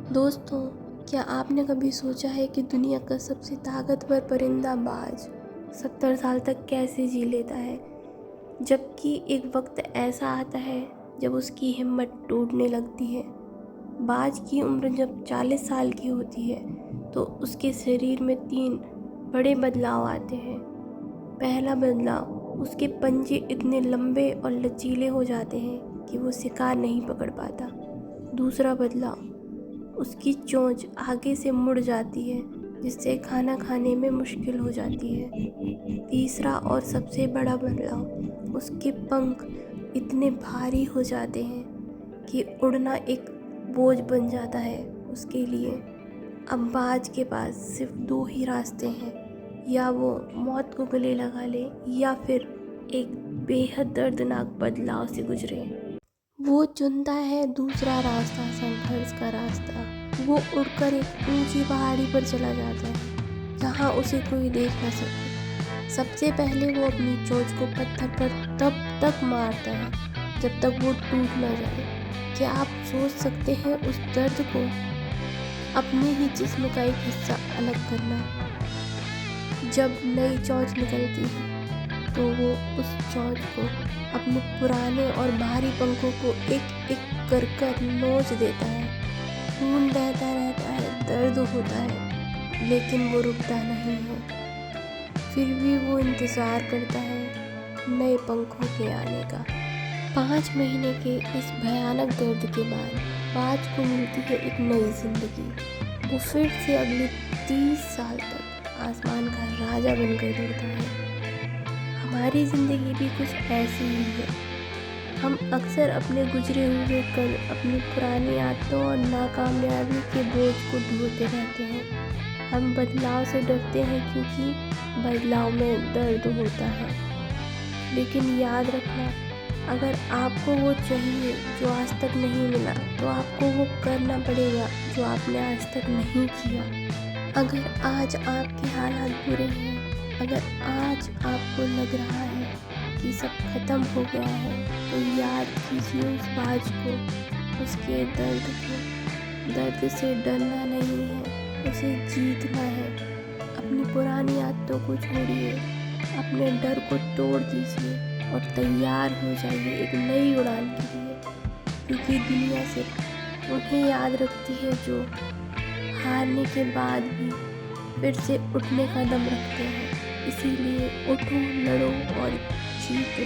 दोस्तों, क्या आपने कभी सोचा है कि दुनिया का सबसे ताकतवर परिंदा बाज 70 साल तक कैसे जी लेता है, जबकि एक वक्त ऐसा आता है जब उसकी हिम्मत टूटने लगती है। बाज की उम्र जब 40 साल की होती है तो उसके शरीर में 3 बड़े बदलाव आते हैं। पहला बदलाव, उसके पंजे इतने लंबे और लचीले हो जाते हैं कि वो शिकार नहीं पकड़ पाता। दूसरा बदलाव, उसकी चोंच आगे से मुड़ जाती है जिससे खाना खाने में मुश्किल हो जाती है। तीसरा और सबसे बड़ा बदलाव, उसके पंख इतने भारी हो जाते हैं कि उड़ना एक बोझ बन जाता है उसके लिए। अब बाज के पास सिर्फ 2 ही रास्ते हैं, या वो मौत को गले लगा ले या फिर एक बेहद दर्दनाक बदलाव से गुजरे। वो चुनता है दूसरा रास्ता, संघर्ष का रास्ता। वो उड़कर एक ऊंची पहाड़ी पर चला जाता है जहाँ उसे कोई देख न सके। सबसे पहले वो अपनी चोंच को पत्थर पर तब तक मारता है जब तक वो टूट न जाए। क्या आप सोच सकते हैं उस दर्द को? अपने ही जिस्म का एक हिस्सा अलग करना। जब नई चोंच निकलती है तो वो उस चोंच को अपने पुराने और भारी पंखों को एक एक कर नोच देता है। खून बहता रहता है, दर्द होता है, लेकिन वो रुकता नहीं है। फिर भी वो इंतज़ार करता है नए पंखों के आने का। 5 महीने के इस भयानक दर्द के बाद बाज को मिलती है एक नई जिंदगी। वो फिर से अगले 30 साल तक आसमान का राजा बनकर उड़ता है। हमारी ज़िंदगी भी कुछ ऐसी ही है। हम अक्सर अपने गुजरे हुए कल, अपनी पुरानी आदतों और नाकामयाबी के बोझ को ढोते रहते हैं। हम बदलाव से डरते हैं क्योंकि बदलाव में दर्द होता है। लेकिन याद रखना, अगर आपको वो चाहिए जो आज तक नहीं मिला तो आपको वो करना पड़ेगा जो आपने आज तक नहीं किया। अगर आज आपके हालात बुरे हैं, अगर आज आपको लग रहा है कि सब खत्म हो गया है, तो याद कीजिए उस बाज को, उसके दर्द को। दर्द से डरना नहीं है, उसे जीतना है। अपनी पुरानी आदतों को छोड़िए, अपने डर को तोड़ दीजिए और तैयार हो जाइए एक नई उड़ान के लिए। क्योंकि दुनिया सिर्फ उन्हें याद रखती है जो हारने के बाद भी फिर से उठने का दम रखते हैं। इसीलिए उठो, लड़ो और जीतो।